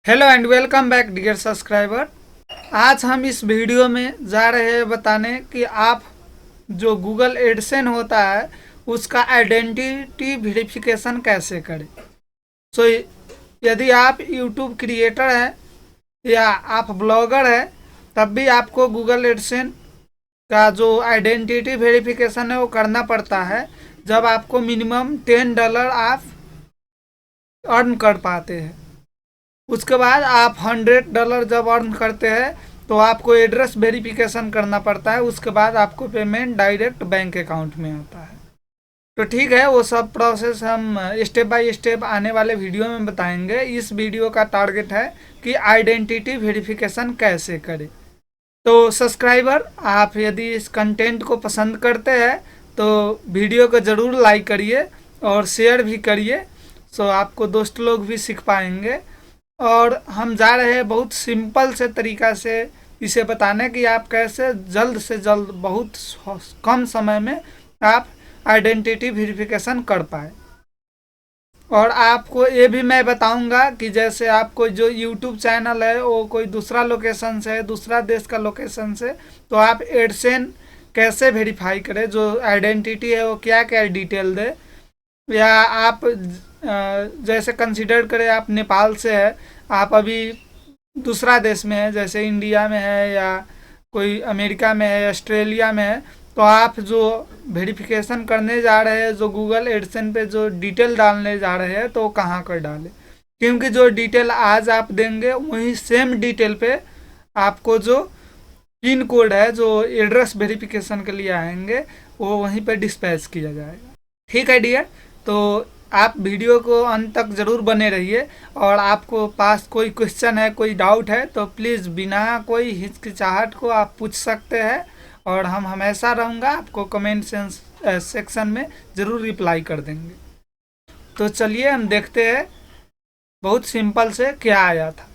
Hello and welcome back dear subscriber. आज हम इस वीडियो में जा रहे हैं बताने कि आप जो गूगल एडसेंस होता है उसका आइडेंटिटी वेरिफिकेशन कैसे करें। सो यदि आप यूट्यूब क्रिएटर हैं या आप ब्लॉगर हैं तब भी आपको गूगल एडसेंस का जो आइडेंटिटी वेरिफिकेशन है वो करना पड़ता है। जब आपको मिनिमम $10 आप अर्न कर पाते हैं, उसके बाद आप $100 जब अर्न करते हैं तो आपको एड्रेस वेरिफिकेशन करना पड़ता है। उसके बाद आपको पेमेंट डायरेक्ट बैंक अकाउंट में आता है। तो ठीक है, वो सब प्रोसेस हम स्टेप बाय स्टेप आने वाले वीडियो में बताएंगे। इस वीडियो का टारगेट है कि आइडेंटिटी वेरिफिकेशन कैसे करें। तो सब्सक्राइबर, आप यदि इस कंटेंट को पसंद करते हैं तो वीडियो को ज़रूर लाइक करिए और शेयर भी करिए, सो आपको दोस्त लोग भी सीख पाएंगे। और हम जा रहे हैं बहुत सिंपल से तरीका से इसे बताने कि आप कैसे जल्द से जल्द बहुत कम समय में आप आइडेंटिटी वेरिफिकेशन कर पाए। और आपको ये भी मैं बताऊंगा कि जैसे आपको जो यूट्यूब चैनल है वो कोई दूसरा लोकेशन से है, दूसरा देश का लोकेशन से, तो आप एडसेंस कैसे वेरीफाई करें, जो आइडेंटिटी है वो क्या क्या डिटेल दे। या आप जैसे कंसिडर करें आप नेपाल से है, आप अभी दूसरा देश में है, जैसे इंडिया में है या कोई अमेरिका में है, ऑस्ट्रेलिया में है, तो आप जो वेरिफिकेशन करने जा रहे हैं, जो गूगल एडसेंस पे जो डिटेल डालने जा रहे हैं, तो कहाँ कर डालें। क्योंकि जो डिटेल आज आप देंगे वही सेम डिटेल पे आपको जो पिन कोड है जो एड्रेस वेरिफिकेशन के लिए आएंगे वो वहीं पे डिस्पैच किया जाएगा। ठीक है डियर, तो आप वीडियो को अंत तक ज़रूर बने रहिए। और आपको पास कोई क्वेश्चन है, कोई डाउट है तो प्लीज़ बिना कोई हिचकिचाहट को आप पूछ सकते हैं और हम हमेशा रहूँगा आपको कमेंट सेक्शन में ज़रूर रिप्लाई कर देंगे। तो चलिए हम देखते हैं बहुत सिंपल से क्या आया था।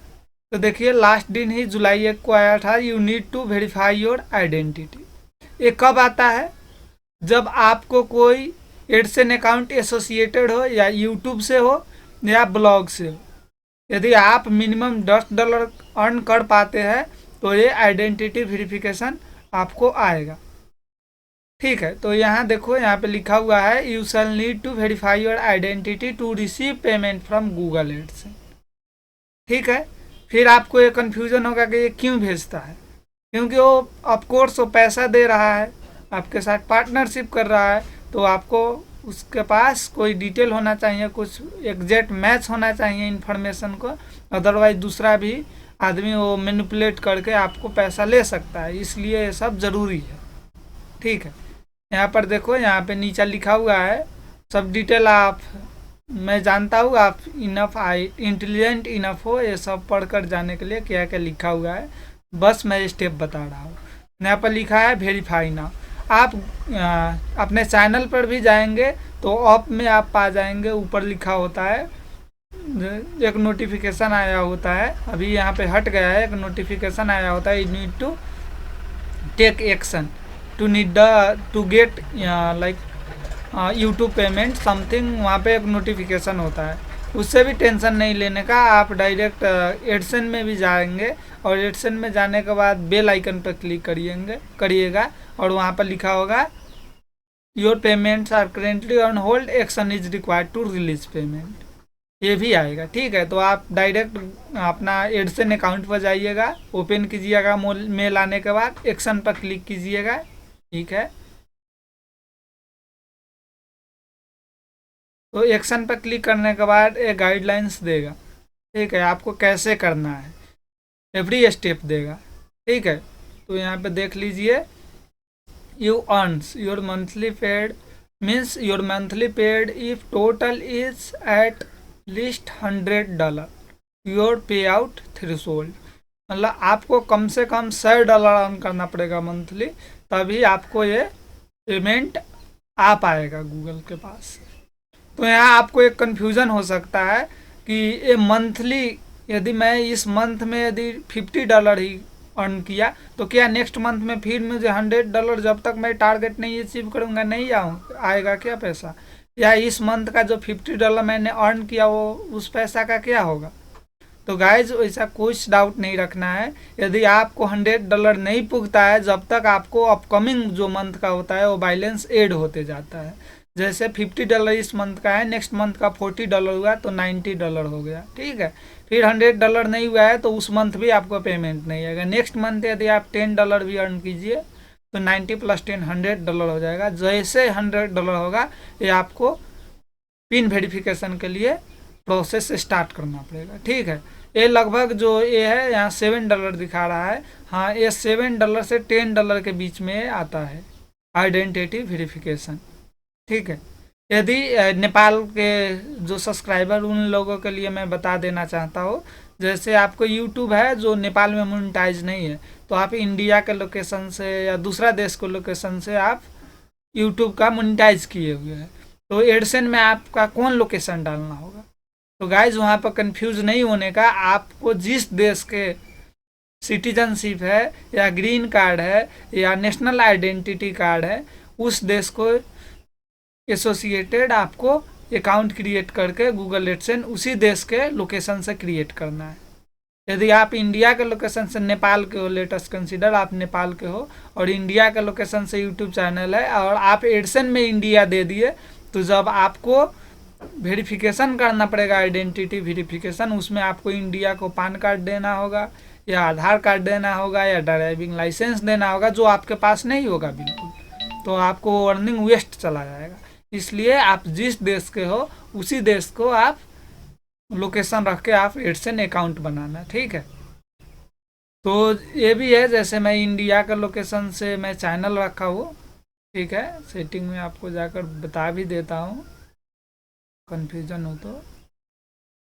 तो देखिए, लास्ट दिन ही जुलाई 1 को आया था, you need to verify your identity. ये कब आता है? जब आपको कोई एडसेंस अकाउंट एसोसिएटेड हो या यूट्यूब से हो या ब्लॉग से हो। यदि आप मिनिमम $10 अर्न कर पाते हैं तो ये आइडेंटिटी वेरिफिकेशन आपको आएगा। ठीक है, तो यहाँ देखो, यहाँ पे लिखा हुआ है you shall need to verify your identity to receive payment from Google AdSense. ठीक है, फिर आपको ये कन्फ्यूजन होगा कि ये क्यों भेजता है। क्योंकि वो ऑफकोर्स वो पैसा दे रहा है, आपके साथ पार्टनरशिप कर रहा है, तो आपको उसके पास कोई डिटेल होना चाहिए, कुछ एग्जैक्ट मैच होना चाहिए इन्फॉर्मेशन को। अदरवाइज दूसरा भी आदमी वो मैनिपुलेट करके आपको पैसा ले सकता है, इसलिए ये सब ज़रूरी है। ठीक है, यहाँ पर देखो, यहाँ पे नीचे लिखा हुआ है सब डिटेल। आप, मैं जानता हूँ आप इनफ इंटेलिजेंट इनफ हो ये सब पढ़कर जाने के लिए क्या क्या लिखा हुआ है, बस मैं स्टेप बता रहा हूँ। यहाँ पर लिखा है वेरीफाई नाउ। आप अपने चैनल पर भी जाएंगे तो ऑप में आप पा जाएंगे, ऊपर लिखा होता है, एक नोटिफिकेशन आया होता है, अभी यहाँ पे हट गया है, एक नोटिफिकेशन आया होता है, you need to take action to need to get like YouTube payment something. वहाँ पे एक नोटिफिकेशन होता है, उससे भी टेंशन नहीं लेने का। आप डायरेक्ट एडसेंस में भी जाएंगे और एडसेंस में जाने के बाद बेल आइकन पर क्लिक करिएगा और वहाँ पर लिखा होगा your payments are currently on hold, action is required to release payment, ये भी आएगा। ठीक है, तो आप डायरेक्ट अपना एडसेंस अकाउंट पर जाइएगा, ओपन कीजिएगा, मेल आने के बाद एक्शन पर क्लिक कीजिएगा। ठीक है, तो एक्शन पर क्लिक करने के बाद एक गाइडलाइंस देगा। ठीक है, आपको कैसे करना है, एवरी स्टेप देगा। ठीक है, तो यहाँ पे देख लीजिए, you earns your monthly paid means your monthly paid if total is at least $100 your पे आउट थ्रेशोल्ड। मतलब आपको कम से कम $100 अर्न करना पड़ेगा मंथली, तभी आपको ये पेमेंट आ पाएगा गूगल के पास। तो यहाँ आपको एक कन्फ्यूज़न हो सकता है कि ये मंथली, यदि मैं इस मंथ में यदि $50 ही अर्न किया तो क्या नेक्स्ट मंथ में फिर मुझे $100, जब तक मैं टारगेट नहीं अचीव करूँगा नहीं आएगा क्या पैसा? या इस मंथ का जो $50 मैंने अर्न किया वो उस पैसा का क्या होगा? तो गाइज ऐसा कुछ डाउट नहीं रखना है। यदि आपको $100 नहीं पुगता है, जब तक आपको अपकमिंग जो मंथ का होता है वो बैलेंस ऐड होते जाता है। जैसे $50 इस मंथ का है, नेक्स्ट मंथ का $40 हुआ तो $90 हो गया, ठीक है। फिर $100 नहीं हुआ है तो उस मंथ भी आपको पेमेंट नहीं आएगा। नेक्स्ट मंथ यदि आप $10 भी अर्न कीजिए तो 90 + 10 $100 हो जाएगा। जैसे $100 होगा ये आपको पिन वेरिफिकेशन के लिए प्रोसेस स्टार्ट करना पड़ेगा, ठीक है। ये लगभग जो ये है यहाँ $7 दिखा रहा है, हाँ ये $7 से $10 के बीच में आता है आइडेंटिटी वेरिफिकेशन, ठीक है। यदि नेपाल के जो सब्सक्राइबर उन लोगों के लिए मैं बता देना चाहता हूँ, जैसे आपको यूट्यूब है जो नेपाल में मोनेटाइज नहीं है, तो आप इंडिया के लोकेशन से या दूसरा देश के लोकेशन से आप यूट्यूब का मोनेटाइज किए हुए हैं, तो एडसेन में आपका कौन लोकेशन डालना होगा। तो गाइज वहाँ पर कंफ्यूज नहीं होने का, आपको जिस देश के सिटीजनशिप है या ग्रीन कार्ड है या नेशनल आइडेंटिटी कार्ड है, उस देश को एसोसिएटेड आपको अकाउंट क्रिएट करके गूगल एडसेन उसी देश के लोकेशन से क्रिएट करना है। यदि आप इंडिया के लोकेशन से नेपाल के हो, लेटेस्ट कंसीडर आप नेपाल के हो और इंडिया के लोकेशन से यूट्यूब चैनल है और आप एडसेन में इंडिया दे दिए, तो जब आपको वेरिफिकेशन करना पड़ेगा आइडेंटिटी वेरिफिकेशन, उसमें आपको इंडिया को पैन कार्ड देना होगा या आधार कार्ड देना होगा या ड्राइविंग लाइसेंस देना होगा, जो आपके पास नहीं होगा बिल्कुल, तो आपको अर्निंग वेस्ट चला जाएगा। इसलिए आप जिस देश के हो उसी देश को आप लोकेशन रख के आप एडसेन अकाउंट बनाना, ठीक है। तो ये भी है, जैसे मैं इंडिया का लोकेशन से मैं चैनल रखा हूँ, ठीक है। सेटिंग में आपको जाकर बता भी देता हूँ, कन्फ्यूजन हो तो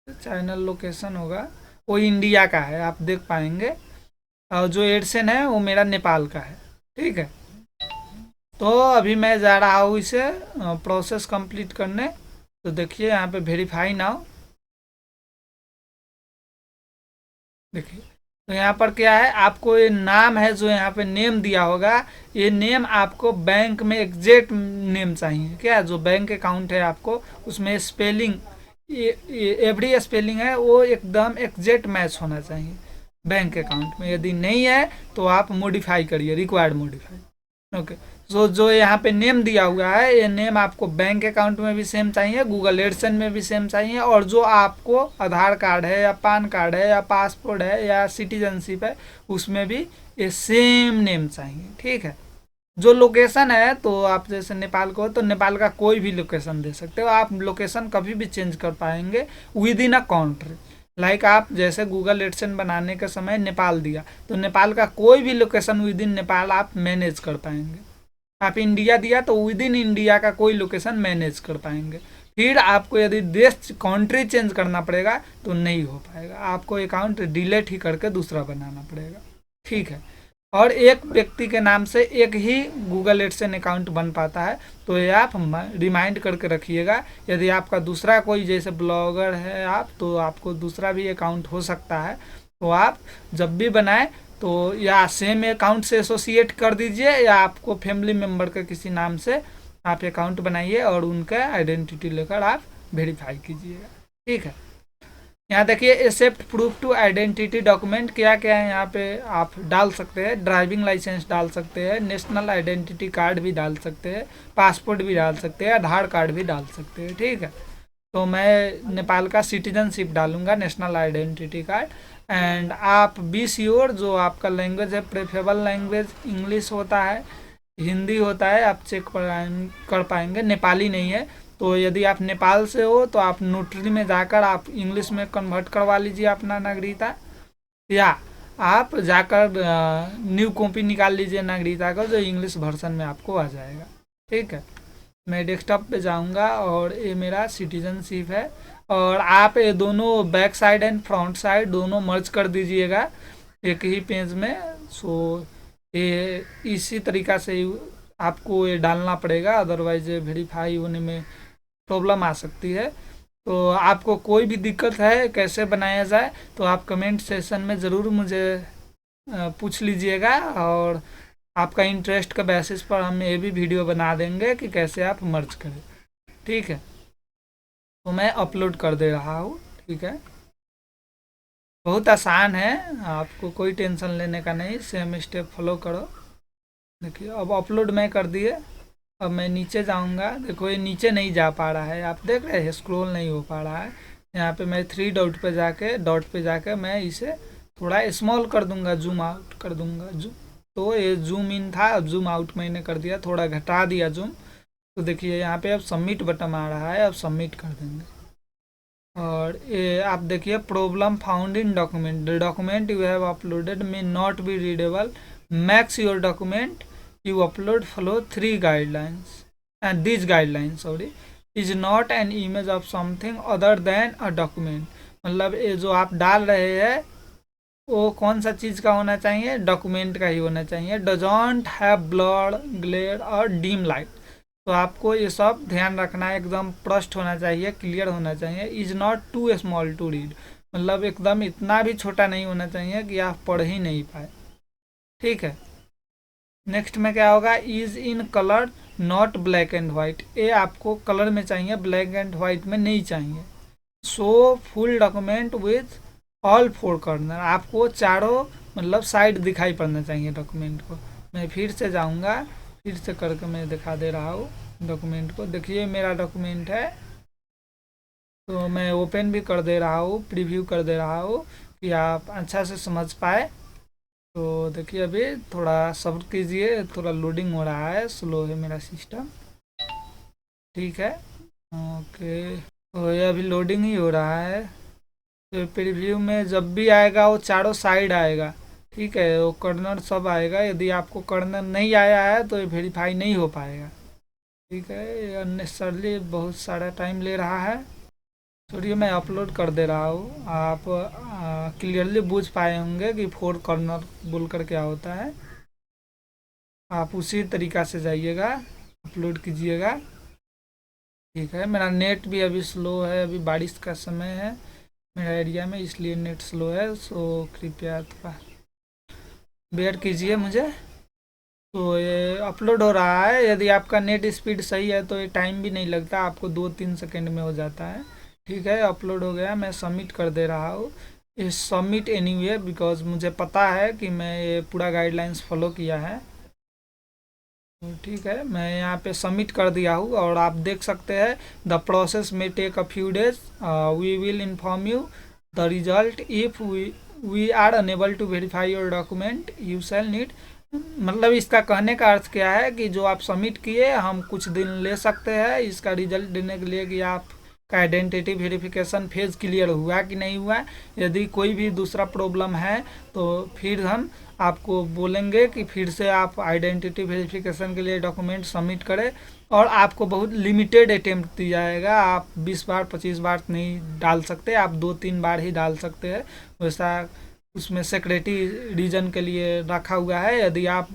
चैनल लोकेशन होगा वो इंडिया का है, आप देख पाएंगे, और जो एडसेन है वो मेरा नेपाल का है, ठीक है। तो अभी मैं जा रहा हूँ इसे प्रोसेस कंप्लीट करने। तो देखिए यहाँ पे वेरीफाई नाउ, देखिए तो यहाँ पर क्या है, आपको ये नाम है जो यहाँ पे नेम दिया होगा, ये नेम आपको बैंक में एग्जैक्ट नेम चाहिए, क्या जो बैंक अकाउंट है आपको उसमें स्पेलिंग एवरी स्पेलिंग है वो एकदम एग्जैक्ट मैच होना चाहिए बैंक अकाउंट में। यदि नहीं है तो आप मॉडिफाई करिए, रिक्वायर्ड मॉडिफाई, ओके। तो जो यहाँ पे नेम दिया हुआ है ये नेम आपको बैंक अकाउंट में भी सेम चाहिए, गूगल एडसेन में भी सेम चाहिए, और जो आपको आधार कार्ड है या पैन कार्ड है या पासपोर्ट है या सिटीजनशिप है उसमें भी ये सेम नेम चाहिए, ठीक है। जो लोकेशन है तो आप जैसे नेपाल को तो नेपाल का कोई भी लोकेशन दे सकते हो, आप लोकेशन कभी भी चेंज कर पाएंगे with in a country. Like आप जैसे गूगल एडसेन बनाने के समय नेपाल दिया तो नेपाल का कोई भी लोकेशन विद इन नेपाल आप मैनेज कर पाएंगे। आप इंडिया दिया तो विद इन इंडिया का कोई लोकेशन मैनेज कर पाएंगे। फिर आपको यदि देश कंट्री चेंज करना पड़ेगा तो नहीं हो पाएगा, आपको अकाउंट डिलीट ही करके दूसरा बनाना पड़ेगा, ठीक है। और एक व्यक्ति के नाम से एक ही गूगल एडसेन अकाउंट बन पाता है, तो ये आप रिमाइंड करके रखिएगा। यदि आपका दूसरा कोई जैसे ब्लॉगर है आप, तो आपको दूसरा भी अकाउंट हो सकता है, तो आप जब भी बनाएं तो या सेम अकाउंट से एसोसिएट कर दीजिए या आपको फैमिली मेम्बर के किसी नाम से आप अकाउंट बनाइए और उनका आइडेंटिटी लेकर आप वेरीफाई कीजिएगा, ठीक है। यहाँ देखिए accept proof to identity document क्या क्या है, यहाँ पे आप डाल सकते हैं, ड्राइविंग लाइसेंस डाल सकते हैं, नेशनल आइडेंटिटी कार्ड भी डाल सकते हैं, पासपोर्ट भी डाल सकते हैं, आधार कार्ड भी डाल सकते हैं, ठीक है। तो मैं नेपाल का सिटीजनशिप डालूंगा, नेशनल आइडेंटिटी कार्ड। एंड आप बी श्योर जो आपका लैंग्वेज है, प्रेफरेबल लैंग्वेज इंग्लिश होता है, हिंदी होता है, आप चेक कर पाएंगे, नेपाली नहीं है। तो यदि आप नेपाल से हो तो आप नोटरी में जाकर आप इंग्लिश में कन्वर्ट करवा लीजिए अपना नागरिकता, या आप जाकर न्यू कॉपी निकाल लीजिए नागरिकता का जो इंग्लिश वर्जन में आपको आ जाएगा, ठीक है। मैं डेस्कटॉप पे जाऊंगा और ये मेरा सिटीजनशिप है, और आप ये दोनों back side and front side दोनों मर्ज कर दीजिएगा एक ही पेज में। सो ये इसी तरीका से आपको ये डालना पड़ेगा, अदरवाइज वेरीफाई होने में प्रॉब्लम आ सकती है। तो आपको कोई भी दिक्कत है कैसे बनाया जाए तो आप कमेंट सेशन में ज़रूर मुझे पूछ लीजिएगा, और आपका इंटरेस्ट का बेसिस पर हम ये भी वीडियो बना देंगे कि कैसे आप मर्ज करें, ठीक है। तो मैं अपलोड कर दे रहा हूँ, ठीक है। बहुत आसान है, आपको कोई टेंशन लेने का नहीं, सेम स्टेप फॉलो करो। देखिए अब अपलोड मैं कर दिए। अब मैं नीचे जाऊंगा, देखो ये नीचे नहीं जा पा रहा है, आप देख रहे हैं स्क्रॉल नहीं हो पा रहा है। यहाँ पे मैं थ्री डॉट पे जाके मैं इसे थोड़ा स्मॉल कर दूंगा, जूम आउट कर दूंगा। तो ये जूम इन था, अब जूम आउट मैंने कर दिया, थोड़ा घटा दिया जूम। तो देखिए यहाँ पे अब सबमिट बटन आ रहा है, अब सबमिट कर देंगे। और ये आप देखिए problem found in document, the document you have uploaded may not be readable, max your document you upload follow three guidelines, and these guidelines sorry is not an image of something other than a document। मतलब ये जो आप डाल रहे हैं वो कौन सा चीज़ का होना चाहिए, डॉक्यूमेंट का ही होना चाहिए। डोंट हैव ब्लर ग्लेयर और डीम लाइट। तो आपको ये सब ध्यान रखना है, एकदम स्पष्ट होना चाहिए, क्लियर होना चाहिए। Is not too small to read, मतलब एकदम इतना भी छोटा नहीं होना चाहिए कि आप पढ़ ही नहीं पाए। ठीक है, नेक्स्ट में क्या होगा, is in colour not black and white, ये आपको कलर में चाहिए, ब्लैक एंड वाइट में नहीं चाहिए। So full document with all four corner, आपको चारों मतलब साइड दिखाई पड़ना चाहिए डॉक्यूमेंट को। मैं फिर से जाऊंगा, फिर से करके मैं दिखा दे रहा हूँ डॉक्यूमेंट को। देखिए मेरा डॉक्यूमेंट है, तो मैं ओपन भी कर दे रहा हूँ, प्रीव्यू कर दे रहा हूँ कि आप अच्छा से समझ पाए। तो देखिए अभी थोड़ा सब्र कीजिए, थोड़ा लोडिंग हो रहा है, स्लो है मेरा सिस्टम। ठीक है, ओके, तो ये अभी लोडिंग ही हो रहा है। तो प्रीव्यू में जब भी आएगा वो चारों साइड आएगा। ठीक है, वो कर्नर सब आएगा, यदि आपको कर्नर नहीं आया है तो ये वेरीफाई नहीं हो पाएगा। ठीक है, ये अननेसेसरली बहुत सारा टाइम ले रहा है। छोड़िए मैं अपलोड कर दे रहा हूँ, आप क्लियरली बूझ पाए होंगे कि फोर कॉर्नर बोल कर क्या होता है। आप उसी तरीक़ा से जाइएगा, अपलोड कीजिएगा। ठीक है, मेरा नेट भी अभी स्लो है, अभी बारिश का समय है मेरा एरिया में, इसलिए नेट स्लो है। सो कृपया थोड़ा बेयर कीजिए मुझे। तो ये अपलोड हो रहा है, यदि आपका नेट स्पीड सही है तो ये टाइम भी नहीं लगता, आपको 2-3 सेकेंड में हो जाता है। ठीक है, अपलोड हो गया, मैं सबमिट कर दे रहा हूँ। ये सबमिट एनीवे, बिकॉज मुझे पता है कि मैं ये पूरा गाइडलाइंस फॉलो किया है। तो ठीक है, मैं यहाँ पे सबमिट कर दिया हूँ और आप देख सकते हैं the process may take a few days, we will inform you the result if we are unable to verify your document you shall need. मतलब इसका कहने का अर्थ क्या है कि जो आप सबमिट किए हम कुछ दिन ले सकते हैं इसका रिजल्ट देने के लिए कि आप का आइडेंटिटी वेरिफिकेशन फेज क्लियर हुआ कि नहीं हुआ। यदि कोई भी दूसरा प्रॉब्लम है तो फिर हम आपको बोलेंगे कि फिर से आप आइडेंटिटी वेरिफिकेशन के लिए डॉक्यूमेंट सबमिट करें, और आपको बहुत लिमिटेड अटेम्प्ट दिया जाएगा। आप 20 बार 25 बार नहीं डाल सकते, आप 2-3 बार ही डाल सकते हैं। वैसा उसमें सिक्योरिटी रीजन के लिए रखा हुआ है। यदि आप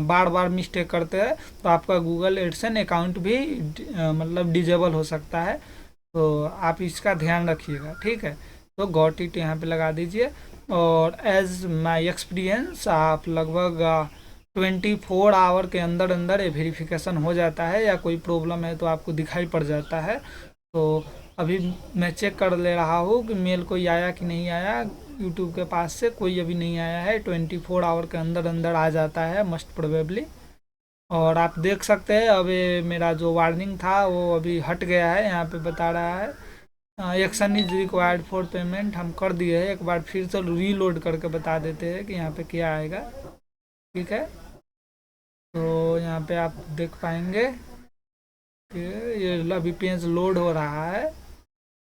बार बार मिस्टेक करते हैं तो आपका गूगल एडसेंस अकाउंट भी मतलब डिजेबल हो सकता है। तो आप इसका ध्यान रखिएगा। ठीक है, तो गॉट इट यहाँ पे लगा दीजिए। और एज माई एक्सपीरियंस आप लगभग 24 आवर के अंदर अंदर ये वेरिफिकेशन हो जाता है, या कोई प्रॉब्लम है तो आपको दिखाई पड़ जाता है। तो अभी मैं चेक कर ले रहा हूँ कि मेल कोई आया कि नहीं आया, यूट्यूब के पास से कोई अभी नहीं आया है। 24 आवर के अंदर अंदर आ जाता है मोस्ट प्रोबेबली। और आप देख सकते हैं अब ये मेरा जो वार्निंग था वो अभी हट गया है, यहाँ पे बता रहा है action is required for payment, हम कर दिए है। एक बार फिर से रीलोड करके बता देते हैं कि यहाँ पे क्या आएगा। ठीक है, तो यहाँ पे आप देख पाएंगे कि ये अभी पेज लोड हो रहा है।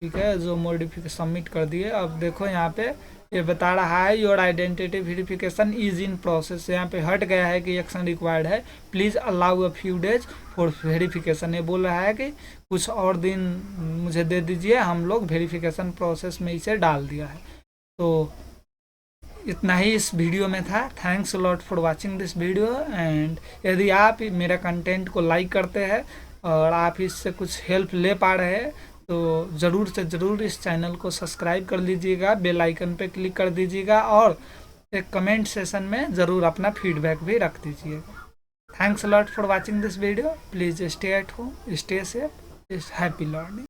ठीक है, जो मॉडिफिकेशन सबमिट कर दिए। अब देखो यहाँ पे ये बता रहा है your identity verification is in process, यहाँ पे हट गया है कि एक्शन रिक्वायर्ड है, please allow a few days for verification. ये बोल रहा है कि कुछ और दिन मुझे दे दीजिए, हम लोग वेरिफिकेशन प्रोसेस में इसे डाल दिया है। तो इतना ही इस वीडियो में था। Thanks lot for watching this video. And यदि आप मेरा कंटेंट को लाइक करते हैं और आप इससे कुछ हेल्प ले पा रहे हैं तो ज़रूर से ज़रूर इस चैनल को सब्सक्राइब कर लीजिएगा, बेल आइकन पे क्लिक कर दीजिएगा, और एक कमेंट सेशन में ज़रूर अपना फीडबैक भी रख दीजिएगा। Thanks lot for watching this video. Please stay at home, stay safe, happy learning.